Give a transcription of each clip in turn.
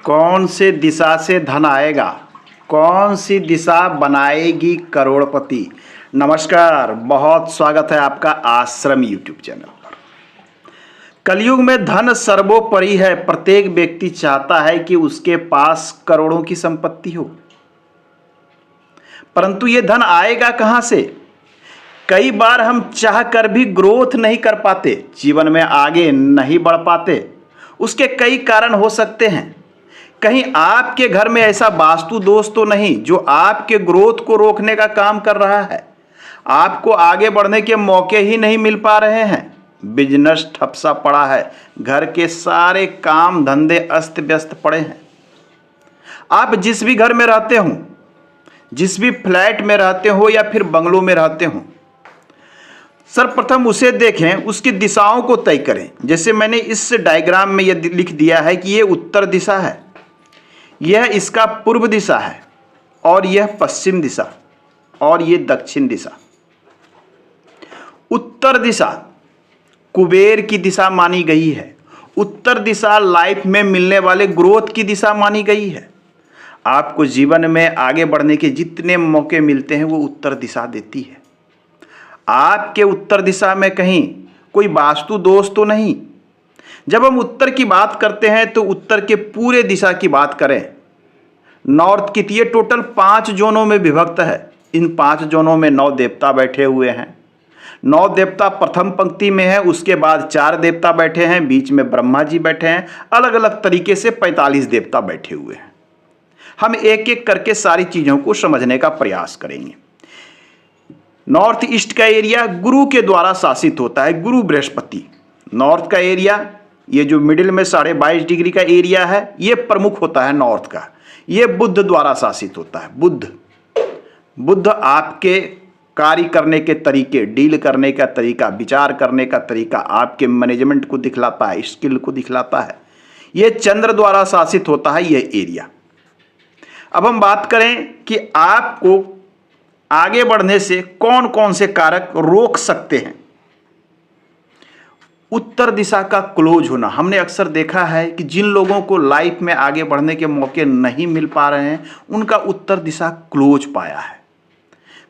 कौन से दिशा से धन आएगा? कौन सी दिशा बनाएगी करोड़पति? नमस्कार, बहुत स्वागत है आपका आश्रम यूट्यूब चैनल पर। कलयुग में धन सर्वोपरि है। प्रत्येक व्यक्ति चाहता है कि उसके पास करोड़ों की संपत्ति हो, परंतु ये धन आएगा कहां से? कई बार हम चाह कर भी ग्रोथ नहीं कर पाते, जीवन में आगे नहीं बढ़ पाते। उसके कई कारण हो सकते हैं। कहीं आपके घर में ऐसा वास्तु दोष तो नहीं जो आपके ग्रोथ को रोकने का काम कर रहा है? आपको आगे बढ़ने के मौके ही नहीं मिल पा रहे हैं। बिजनेस ठप सा पड़ा है, घर के सारे काम धंधे अस्त व्यस्त पड़े हैं। आप जिस भी घर में रहते हो, जिस भी फ्लैट में रहते हो या फिर बंगलों में रहते हो, सर्वप्रथम उसे देखें, उसकी दिशाओं को तय करें। जैसे मैंने इस डायग्राम में यह लिख दिया है कि यह उत्तर दिशा है, यह इसका पूर्व दिशा है, और यह पश्चिम दिशा, और यह दक्षिण दिशा। उत्तर दिशा कुबेर की दिशा मानी गई है। उत्तर दिशा लाइफ में मिलने वाले ग्रोथ की दिशा मानी गई है। आपको जीवन में आगे बढ़ने के जितने मौके मिलते हैं वो उत्तर दिशा देती है। आपके उत्तर दिशा में कहीं कोई वास्तु दोष तो नहीं। जब हम उत्तर की बात करते हैं तो उत्तर के पूरे दिशा की बात करें। नॉर्थ की ये टोटल 5 जोनों में विभक्त है। इन 5 जोनों में 9 देवता बैठे हुए हैं। 9 देवता प्रथम पंक्ति में है, उसके बाद 4 देवता बैठे हैं, बीच में ब्रह्मा जी बैठे हैं। अलग अलग तरीके से 45 देवता बैठे हुए हैं। हम एक एक करके सारी चीजों को समझने का प्रयास करेंगे। नॉर्थ ईस्ट का एरिया गुरु के द्वारा शासित होता है, गुरु बृहस्पति। नॉर्थ का एरिया, ये जो मिडिल में 22.5 डिग्री का एरिया है, ये प्रमुख होता है नॉर्थ का। ये बुध द्वारा शासित होता है। बुध आपके कार्य करने के तरीके, डील करने का तरीका, विचार करने का तरीका, आपके मैनेजमेंट को दिखलाता है, स्किल को दिखलाता है। ये चंद्र द्वारा शासित होता है ये एरिया। अब हम बात करें कि आपको आगे बढ़ने से कौन कौन से कारक रोक सकते हैं। उत्तर दिशा का क्लोज होना। हमने अक्सर देखा है कि जिन लोगों को लाइफ में आगे बढ़ने के मौके नहीं मिल पा रहे हैं, उनका उत्तर दिशा क्लोज पाया है।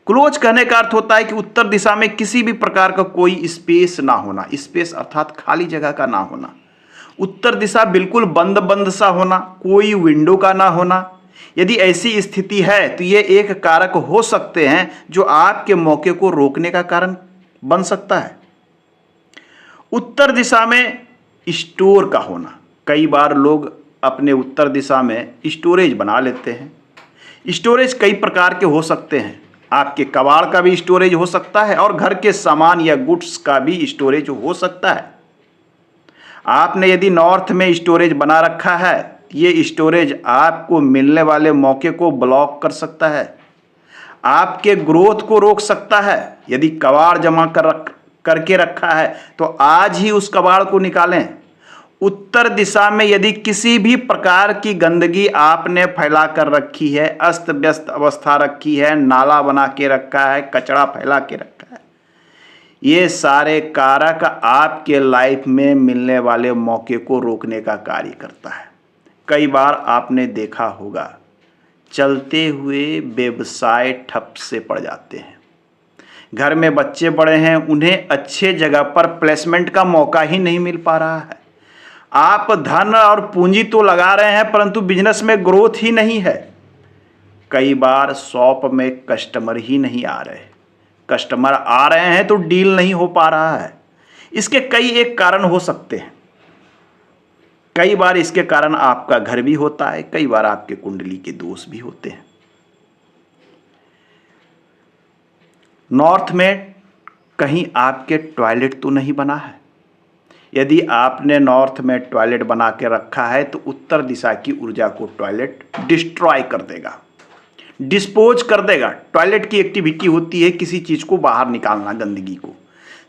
क्लोज कहने का अर्थ होता है कि उत्तर दिशा में किसी भी प्रकार का कोई स्पेस ना होना। स्पेस अर्थात खाली जगह का ना होना। उत्तर दिशा बिल्कुल बंद बंद सा होना, कोई विंडो का ना होना। यदि ऐसी स्थिति है तो ये एक कारक हो सकते हैं जो आपके मौके को रोकने का कारण बन सकता है। उत्तर दिशा में स्टोर का होना। कई बार लोग अपने उत्तर दिशा में स्टोरेज बना लेते हैं। स्टोरेज कई प्रकार के हो सकते हैं। आपके कबाड़ का भी स्टोरेज हो सकता है और घर के सामान या गुड्स का भी स्टोरेज हो सकता है। आपने यदि नॉर्थ में स्टोरेज बना रखा है, ये स्टोरेज आपको मिलने वाले मौके को ब्लॉक कर सकता है, आपके ग्रोथ को रोक सकता है। यदि कबाड़ जमा करके रखा है तो आज ही उस कबाड़ को निकालें। उत्तर दिशा में यदि किसी भी प्रकार की गंदगी आपने फैला कर रखी है, अस्त व्यस्त अवस्था रखी है, नाला बना के रखा है, कचरा फैला के रखा है, ये सारे कारक आपके लाइफ में मिलने वाले मौके को रोकने का कार्य करता है। कई बार आपने देखा होगा, चलते हुए व्यवसाय ठप से पड़ जाते हैं। घर में बच्चे बड़े हैं, उन्हें अच्छे जगह पर प्लेसमेंट का मौका ही नहीं मिल पा रहा है। आप धन और पूंजी तो लगा रहे हैं, परंतु बिजनेस में ग्रोथ ही नहीं है। कई बार शॉप में कस्टमर ही नहीं आ रहे। कस्टमर आ रहे हैं तो डील नहीं हो पा रहा है। इसके कई एक कारण हो सकते हैं। कई बार इसके कारण आपका घर भी होता है, कई बार आपके कुंडली के दोष भी होते हैं। नॉर्थ में कहीं आपके टॉयलेट तो नहीं बना है। यदि आपने नॉर्थ में टॉयलेट बना के रखा है तो उत्तर दिशा की ऊर्जा को टॉयलेट डिस्ट्रॉय कर देगा, डिस्पोज कर देगा। टॉयलेट की एक्टिविटी होती है किसी चीज को बाहर निकालना, गंदगी को।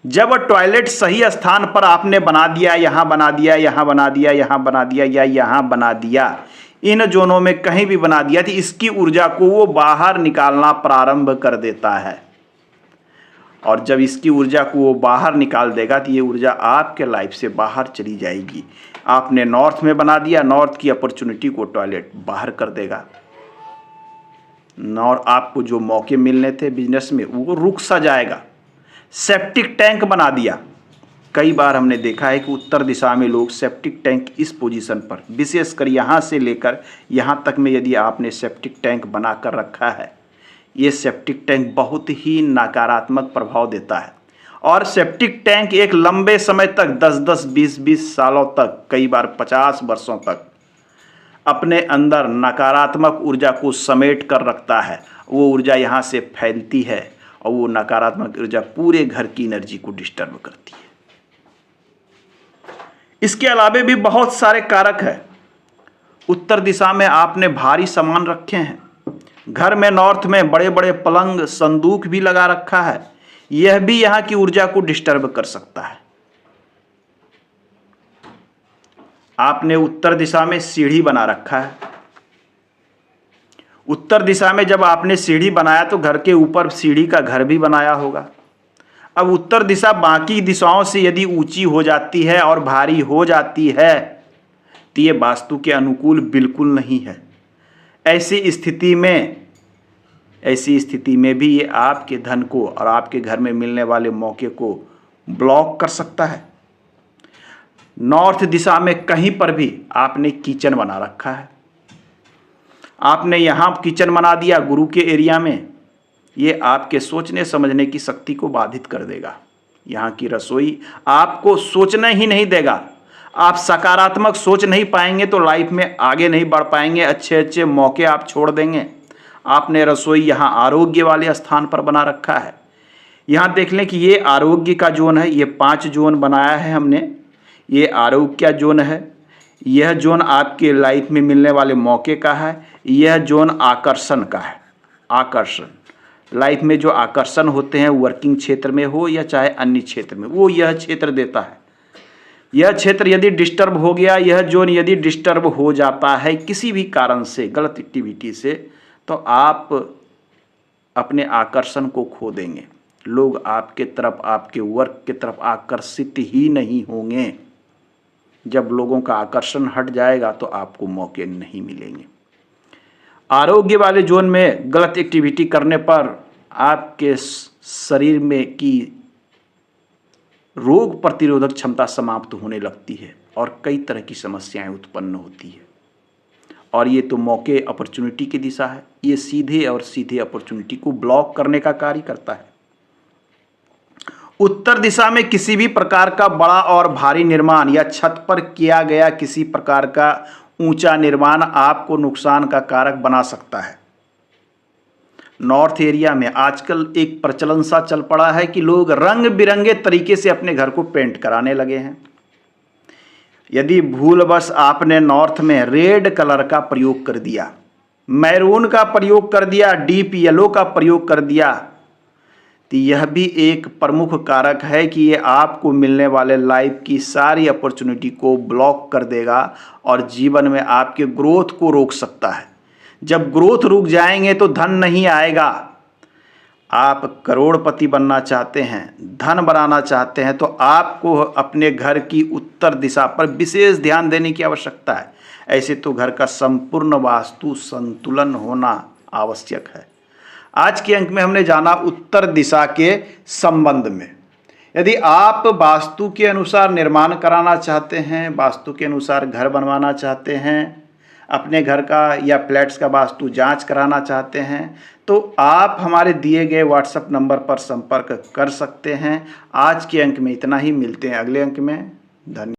जब टॉयलेट सही स्थान पर आपने बना दिया, यहां बना दिया, यहां बना दिया, यहां बना दिया या यहां बना दिया, इन जोनों में कहीं भी बना दिया तो इसकी ऊर्जा को वो बाहर निकालना प्रारंभ कर देता है। और जब इसकी ऊर्जा को वो बाहर निकाल देगा तो ये ऊर्जा आपके लाइफ से बाहर चली जाएगी। आपने नॉर्थ में बना दिया, नॉर्थ की अपॉर्चुनिटी को टॉयलेट बाहर कर देगा। नॉर्थ आपको जो मौके मिलने थे बिजनेस में वो रुक सा जाएगा। सेप्टिक टैंक बना दिया। कई बार हमने देखा है कि उत्तर दिशा में लोग सेप्टिक टैंक इस पोजीशन पर, विशेषकर यहाँ से लेकर यहाँ तक में यदि आपने सेप्टिक टैंक बना कर रखा है, ये सेप्टिक टैंक बहुत ही नकारात्मक प्रभाव देता है। और सेप्टिक टैंक एक लंबे समय तक 10-10, 20-20 सालों तक, कई बार 50 वर्षों तक अपने अंदर नकारात्मक ऊर्जा को समेट कर रखता है। वो ऊर्जा यहाँ से फैलती है और वो नकारात्मक ऊर्जा पूरे घर की एनर्जी को डिस्टर्ब करती है। इसके अलावा भी बहुत सारे कारक हैं। उत्तर दिशा में आपने भारी सामान रखे हैं, घर में नॉर्थ में बड़े बड़े पलंग संदूक भी लगा रखा है, यह भी यहाँ की ऊर्जा को डिस्टर्ब कर सकता है। आपने उत्तर दिशा में सीढ़ी बना रखा है। उत्तर दिशा में जब आपने सीढ़ी बनाया तो घर के ऊपर सीढ़ी का घर भी बनाया होगा। अब उत्तर दिशा बाकी दिशाओं से यदि ऊंची हो जाती है और भारी हो जाती है तो ये वास्तु के अनुकूल बिल्कुल नहीं है। ऐसी स्थिति में भी ये आपके धन को और आपके घर में मिलने वाले मौके को ब्लॉक कर सकता है। नॉर्थ दिशा में कहीं पर भी आपने किचन बना रखा है, आपने यहाँ किचन बना दिया गुरु के एरिया में, ये आपके सोचने समझने की शक्ति को बाधित कर देगा। यहाँ की रसोई आपको सोचना ही नहीं देगा। आप सकारात्मक सोच नहीं पाएंगे तो लाइफ में आगे नहीं बढ़ पाएंगे, अच्छे अच्छे मौके आप छोड़ देंगे। आपने रसोई यहाँ आरोग्य वाले स्थान पर बना रखा है। यहाँ देख लें कि ये आरोग्य का जोन है, ये 5 जोन बनाया है हमने। ये आरोग्य का जोन है, यह जोन आपके लाइफ में मिलने वाले मौके का है, यह जोन आकर्षण का है। आकर्षण लाइफ में जो आकर्षण होते हैं वर्किंग क्षेत्र में हो या चाहे अन्य क्षेत्र में, वो यह क्षेत्र देता है। यह क्षेत्र यदि डिस्टर्ब हो गया, यह जोन यदि डिस्टर्ब हो जाता है किसी भी कारण से, गलत एक्टिविटी से, तो आप अपने आकर्षण को खो देंगे। लोग आपके तरफ, आपके वर्क की तरफ आकर्षित ही नहीं होंगे। जब लोगों का आकर्षण हट जाएगा तो आपको मौके नहीं मिलेंगे। आरोग्य वाले जोन में गलत एक्टिविटी करने पर आपके शरीर में की रोग प्रतिरोधक क्षमता समाप्त होने लगती है और कई तरह की समस्याएं उत्पन्न होती है। और ये तो मौके अपॉर्चुनिटी की दिशा है, ये सीधे और सीधे अपॉर्चुनिटी को ब्लॉक करने का कार्य करता है। उत्तर दिशा में किसी भी प्रकार का बड़ा और भारी निर्माण या छत पर किया गया किसी प्रकार का ऊंचा निर्माण आपको नुकसान का कारक बना सकता है। नॉर्थ एरिया में आजकल एक प्रचलन सा चल पड़ा है कि लोग रंग बिरंगे तरीके से अपने घर को पेंट कराने लगे हैं। यदि भूलवश आपने नॉर्थ में रेड कलर का प्रयोग कर दिया, मैरून का प्रयोग कर दिया, डीप येलो का प्रयोग कर दिया, तो यह भी एक प्रमुख कारक है कि ये आपको मिलने वाले लाइफ की सारी अपॉर्चुनिटी को ब्लॉक कर देगा और जीवन में आपके ग्रोथ को रोक सकता है। जब ग्रोथ रुक जाएंगे तो धन नहीं आएगा। आप करोड़पति बनना चाहते हैं, धन बनाना चाहते हैं, तो आपको अपने घर की उत्तर दिशा पर विशेष ध्यान देने की आवश्यकता है। ऐसे तो घर का संपूर्ण वास्तु संतुलन होना आवश्यक है। आज के अंक में हमने जाना उत्तर दिशा के संबंध में। यदि आप वास्तु के अनुसार निर्माण कराना चाहते हैं, वास्तु के अनुसार घर बनवाना चाहते हैं, अपने घर का या फ्लैट्स का वास्तु जांच कराना चाहते हैं, तो आप हमारे दिए गए व्हाट्सएप नंबर पर संपर्क कर सकते हैं। आज के अंक में इतना ही, मिलते हैं अगले अंक में। धन्यवाद।